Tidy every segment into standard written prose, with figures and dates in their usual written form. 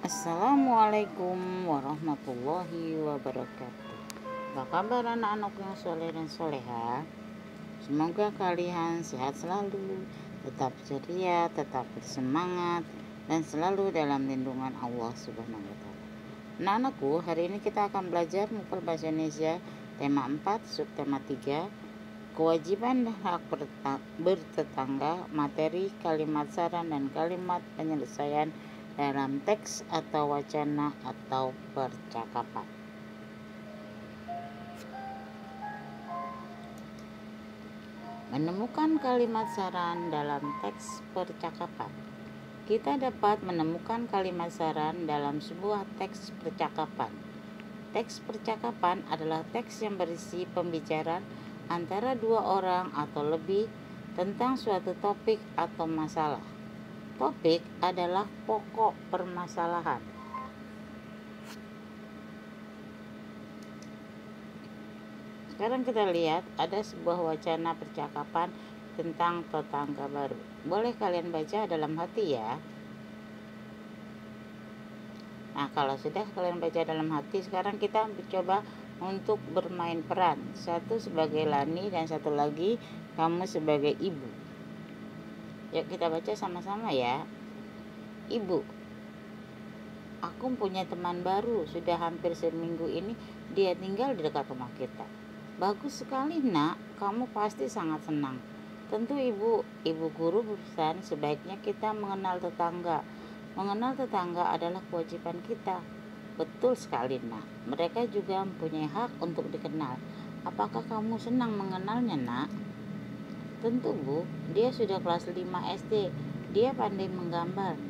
Assalamualaikum warahmatullahi wabarakatuh. Apa kabar anak-anak yang soleh dan soleha? Semoga kalian sehat selalu, tetap ceria, tetap bersemangat, dan selalu dalam lindungan Allah Subhanahu wa Ta'ala. Anak-anakku, hari ini kita akan belajar Mufrad Bahasa Indonesia tema 4, subtema 3, kewajiban dan hak bertetangga, materi, kalimat saran, dan kalimat penyelesaian dalam teks atau wacana atau percakapan. Menemukan kalimat saran dalam teks percakapan. Kita dapat menemukan kalimat saran dalam sebuah teks percakapan. Teks percakapan adalah teks yang berisi pembicaraan antara dua orang atau lebih tentang suatu topik atau masalah. Topik adalah pokok permasalahan. Sekarang kita lihat ada sebuah wacana percakapan tentang tetangga baru. Boleh kalian baca dalam hati ya. Nah, kalau sudah kalian baca dalam hati, sekarang kita mencoba untuk bermain peran. Satu sebagai Lani dan satu lagi kamu sebagai ibu. Yuk kita baca sama-sama ya. Ibu, aku punya teman baru, sudah hampir seminggu ini dia tinggal di dekat rumah kita. Bagus sekali nak, kamu pasti sangat senang. Tentu ibu guru berpesan sebaiknya kita mengenal tetangga. Mengenal tetangga adalah kewajiban kita. Betul sekali nak, mereka juga mempunyai hak untuk dikenal. Apakah kamu senang mengenalnya nak? Tentu bu, dia sudah kelas 5 SD, dia pandai menggambar.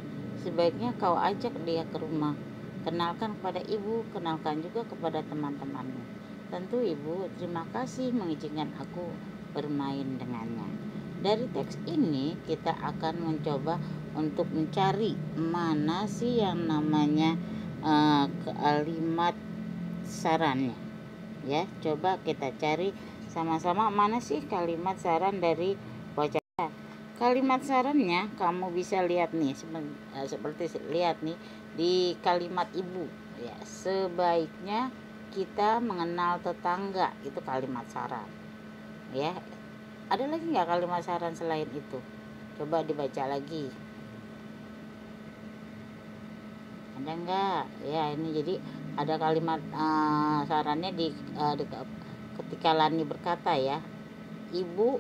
Sebaiknya kau ajak dia ke rumah. Kenalkan kepada ibu, kenalkan juga kepada teman-temanmu. Tentu ibu, terima kasih mengizinkan aku bermain dengannya. Dari teks ini kita akan mencoba untuk mencari mana sih yang namanya kalimat sarannya. Ya, coba kita cari sama-sama mana sih kalimat saran dari wacana. Kalimat sarannya kamu bisa lihat nih seperti lihat nih di kalimat ibu ya, sebaiknya kita mengenal tetangga, itu kalimat saran ya. Ada lagi nggak kalimat saran selain itu? Coba dibaca lagi, ada nggak ya? Ini jadi ada kalimat sarannya di ketika Lani berkata ya, ibu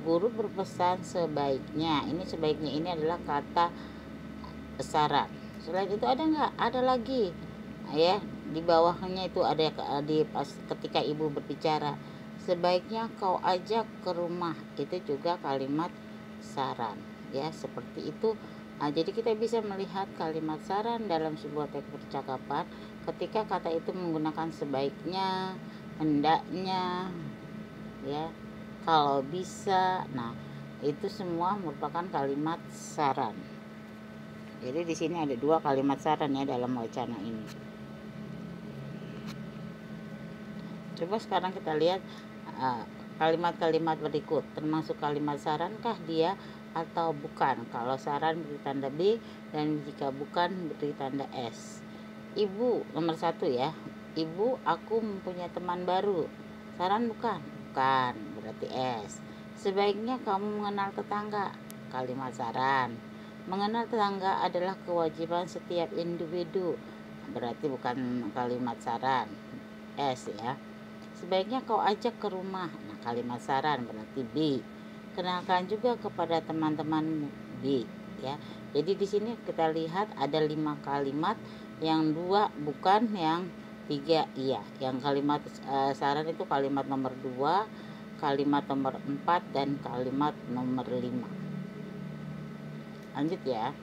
guru berpesan sebaiknya. Ini sebaiknya ini adalah kata saran. Selain itu ada nggak? Ada lagi ya, di bawahnya itu ada di pas ketika ibu berbicara, sebaiknya kau ajak ke rumah, itu juga kalimat saran ya, seperti itu. Nah, jadi kita bisa melihat kalimat saran dalam sebuah teks percakapan ketika kata itu menggunakan sebaiknya, hendaknya ya, kalau bisa. Nah, itu semua merupakan kalimat saran. Jadi di sini ada dua kalimat saran ya dalam wacana ini. Coba sekarang kita lihat kalimat-kalimat berikut. Termasuk kalimat sarankah dia atau bukan? Kalau saran beri tanda B, dan jika bukan beri tanda S. Ibu, nomor 1 ya. Ibu, aku mempunyai teman baru. Saran bukan? Bukan, berarti S. Sebaiknya kamu mengenal tetangga. Kalimat saran. Mengenal tetangga adalah kewajiban setiap individu. Berarti bukan kalimat saran. S ya. Sebaiknya kau ajak ke rumah. Nah, kalimat saran berarti B. Kenalkan juga kepada teman-temanmu, B ya. Jadi di sini kita lihat ada 5 kalimat, yang 2 bukan, yang 3 iya. Yang kalimat saran itu kalimat nomor 2, kalimat nomor 4, dan kalimat nomor 5. Lanjut ya.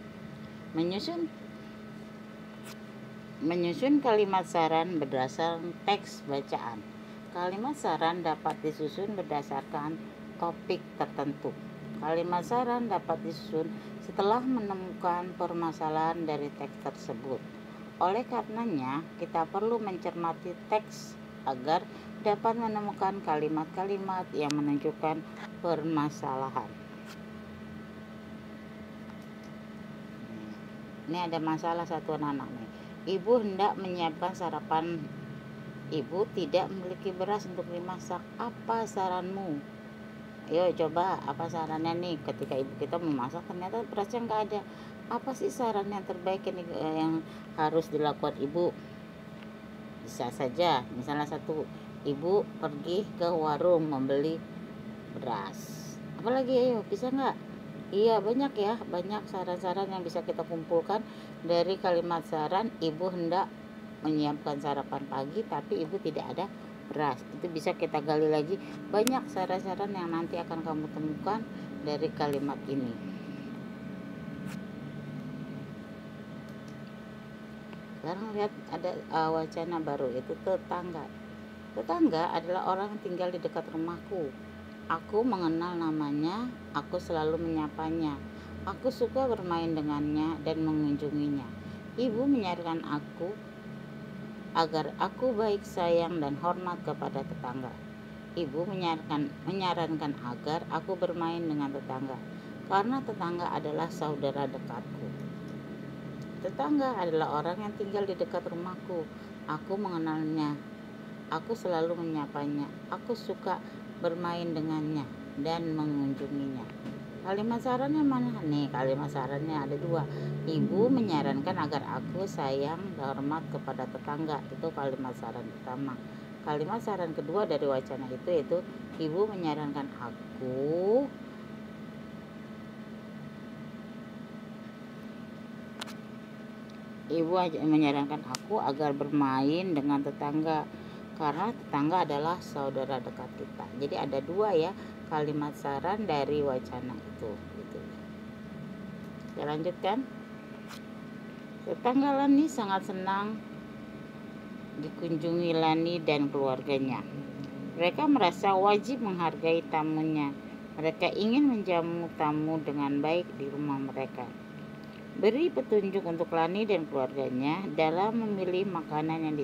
Menyusun kalimat saran berdasarkan teks bacaan. Kalimat saran dapat disusun berdasarkan topik tertentu. Kalimat saran dapat disusun setelah menemukan permasalahan dari teks tersebut. Oleh karenanya, kita perlu mencermati teks agar dapat menemukan kalimat-kalimat yang menunjukkan permasalahan. Ini ada masalah satu anak-anak nih. Ibu hendak menyiapkan sarapan. Ibu tidak memiliki beras untuk dimasak. Apa saranmu? Ayo coba, apa sarannya nih ketika ibu kita memasak ternyata berasnya nggak ada. Apa sih saran yang terbaik yang harus dilakukan ibu? Bisa saja, misalnya satu, ibu pergi ke warung membeli beras. Apalagi ayo, bisa nggak? Iya banyak ya, banyak saran-saran yang bisa kita kumpulkan dari kalimat saran. Ibu hendak menyiapkan sarapan pagi tapi ibu tidak ada beras. Itu bisa kita gali lagi, banyak saran-saran yang nanti akan kamu temukan dari kalimat ini. Sekarang lihat ada wacana baru, itu tetangga. Tetangga adalah orang yang tinggal di dekat rumahku. Aku mengenal namanya, aku selalu menyapanya. Aku suka bermain dengannya dan mengunjunginya. Ibu menyarankan aku agar aku baik sayang dan hormat kepada tetangga. Ibu menyarankan agar aku bermain dengan tetangga, karena tetangga adalah saudara dekatku. Tetangga adalah orang yang tinggal di dekat rumahku. Aku mengenalnya. Aku selalu menyapanya. Aku suka bermain dengannya dan mengunjunginya. Kalimat sarannya mana? Nih, kalimat sarannya ada dua. Ibu menyarankan agar aku sayang dan hormat kepada tetangga. Itu kalimat saran pertama. Kalimat saran kedua dari wacana itu yaitu ibu menyarankan aku agar bermain dengan tetangga, karena tetangga adalah saudara dekat kita. Jadi ada dua ya kalimat saran dari wacana itu gitu. Kita lanjutkan. Tetangga Lani sangat senang dikunjungi Lani dan keluarganya. Mereka merasa wajib menghargai tamunya. Mereka ingin menjamu tamu dengan baik di rumah mereka. Beri petunjuk untuk Lani dan keluarganya dalam memilih makanan yang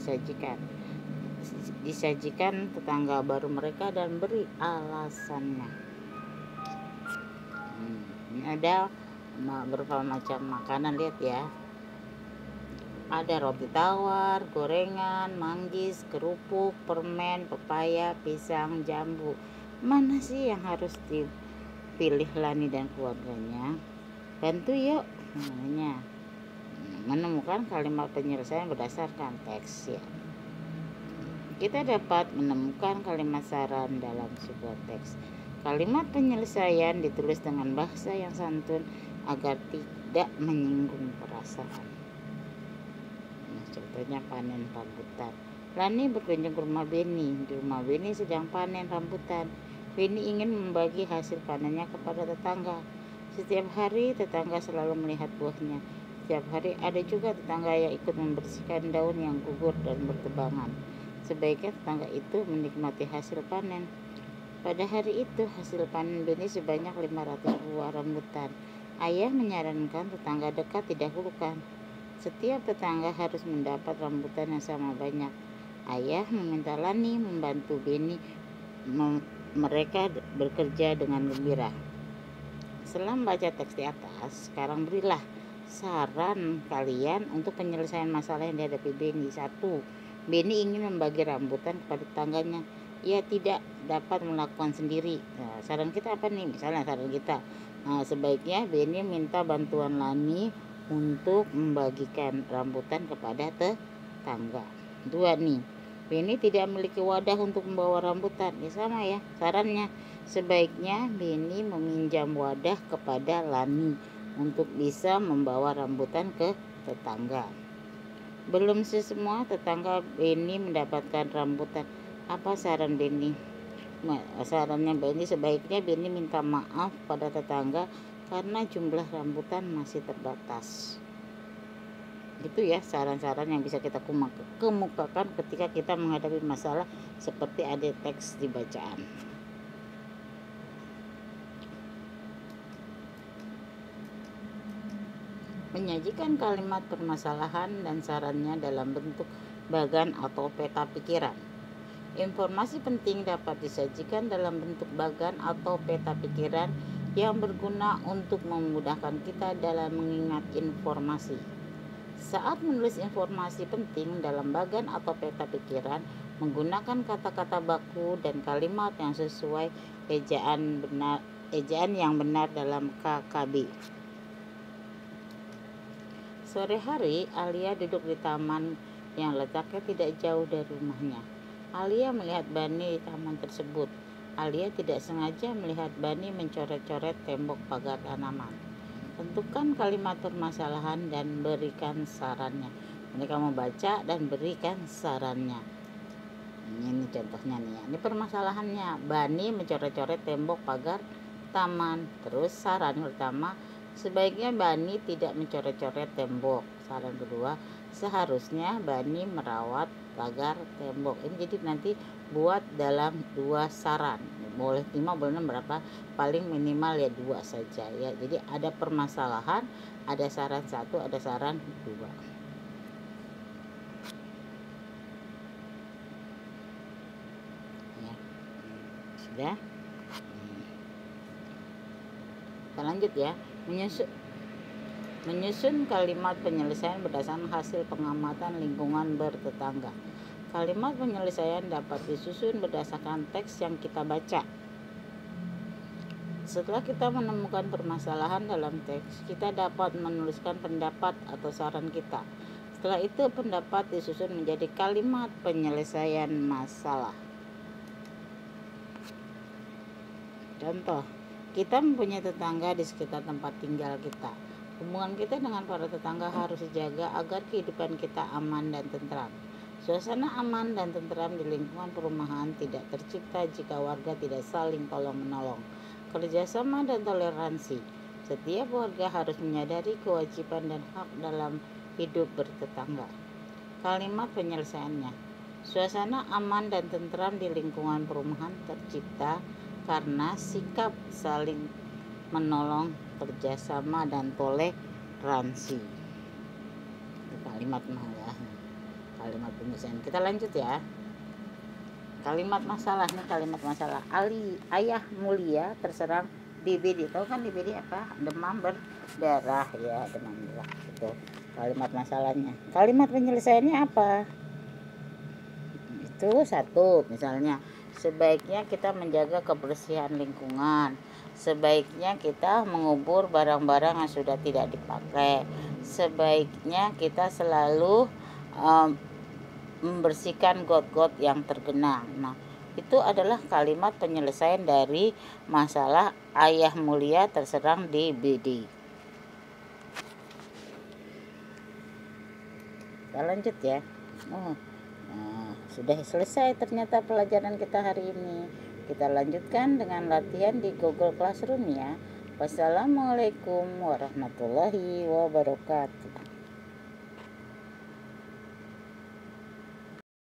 disajikan tetangga baru mereka dan beri alasannya. Ini ada beberapa macam makanan, lihat ya. Ada roti tawar, gorengan, manggis, kerupuk, permen, pepaya, pisang, jambu. Mana sih yang harus dipilih Lani dan keluarganya? Bantu yuk namanya menemukan kalimat penyelesaian berdasarkan teks ya. Kita dapat menemukan kalimat saran dalam sebuah teks. Kalimat penyelesaian ditulis dengan bahasa yang santun agar tidak menyinggung perasaan. Nah, contohnya panen rambutan. Lani berkunjung ke rumah Beni. Di rumah Beni sedang panen rambutan. Beni ingin membagi hasil panennya kepada tetangga. Setiap hari tetangga selalu melihat buahnya. Setiap hari ada juga tetangga yang ikut membersihkan daun yang gugur dan bertebangan. Sebaiknya tetangga itu menikmati hasil panen. Pada hari itu hasil panen Beni sebanyak 500 buah rambutan. Ayah menyarankan tetangga dekat didahulukan. Setiap tetangga harus mendapat rambutan yang sama banyak. Ayah meminta Lani membantu Beni. Mereka bekerja dengan gembira. Setelah membaca teks di atas, sekarang berilah saran kalian untuk penyelesaian masalah yang dihadapi Beni. 1. Beni ingin membagi rambutan kepada tetangganya. Ia tidak dapat melakukan sendiri. Nah, saran kita apa nih? Misalnya saran kita, sebaiknya Beni minta bantuan Lani untuk membagikan rambutan kepada tetangga. 2 nih, Beni tidak memiliki wadah untuk membawa rambutan. Ya sama ya sarannya. Sebaiknya Beni meminjam wadah kepada Lani untuk bisa membawa rambutan ke tetangga. Belum semua tetangga Beni mendapatkan rambutan. Apa saran Beni? Sarannya Beni, sebaiknya Beni minta maaf pada tetangga karena jumlah rambutan masih terbatas. Itu ya saran-saran yang bisa kita kemukakan ketika kita menghadapi masalah seperti ada teks di bacaan. Menyajikan kalimat permasalahan dan sarannya dalam bentuk bagan atau peta pikiran. Informasi penting dapat disajikan dalam bentuk bagan atau peta pikiran yang berguna untuk memudahkan kita dalam mengingat informasi. Saat menulis informasi penting dalam bagan atau peta pikiran, menggunakan kata-kata baku dan kalimat yang sesuai ejaan yang benar dalam KKB. Sore hari, Alia duduk di taman yang letaknya tidak jauh dari rumahnya. Alia melihat Bani di taman tersebut. Alia tidak sengaja melihat Bani mencoret-coret tembok pagar tanaman. Tentukan kalimat permasalahan dan berikan sarannya. Ini kamu baca dan berikan sarannya. Ini contohnya nih ya. Ini permasalahannya. Bani mencoret-coret tembok pagar taman. Terus saran pertama, sebaiknya Bani tidak mencoret-coret tembok. Saran kedua, seharusnya Bani merawat pagar tembok. Ini jadi nanti buat dalam 2 saran. Boleh 5, boleh 6, berapa? Paling minimal ya 2 saja ya. Jadi ada permasalahan, ada saran 1, ada saran 2. Ya. Sudah. Kita lanjut ya. Menyusun kalimat penyelesaian berdasarkan hasil pengamatan lingkungan bertetangga. Kalimat penyelesaian dapat disusun berdasarkan teks yang kita baca. Setelah kita menemukan permasalahan dalam teks, kita dapat menuliskan pendapat atau saran kita. Setelah itu, pendapat disusun menjadi kalimat penyelesaian masalah. Contoh, kita mempunyai tetangga di sekitar tempat tinggal kita. Hubungan kita dengan para tetangga harus dijaga agar kehidupan kita aman dan tentram. Suasana aman dan tentram di lingkungan perumahan tidak tercipta jika warga tidak saling tolong-menolong, kerjasama dan toleransi. Setiap warga harus menyadari kewajiban dan hak dalam hidup bertetangga. Kalimat penyelesaiannya. Suasana aman dan tentram di lingkungan perumahan tercipta karena sikap saling menolong, kerjasama dan toleransi. Kalimat kalimat penyelesaian. Kita lanjut ya. Kalimat masalah nih, kalimat masalah. Ayah mulia terserang DBD. Tahu kan DBD apa? Demam berdarah ya, demam berdarah. Itu kalimat masalahnya. Kalimat penyelesaiannya apa? Itu 1, misalnya sebaiknya kita menjaga kebersihan lingkungan. Sebaiknya kita mengubur barang-barang yang sudah tidak dipakai. Sebaiknya kita selalu membersihkan got-got yang tergenang. Nah, itu adalah kalimat penyelesaian dari masalah ayah mulia terserang DBD. Kita lanjut ya. Sudah selesai ternyata pelajaran kita hari ini. Kita lanjutkan dengan latihan di Google Classroom ya. Wassalamualaikum warahmatullahi wabarakatuh.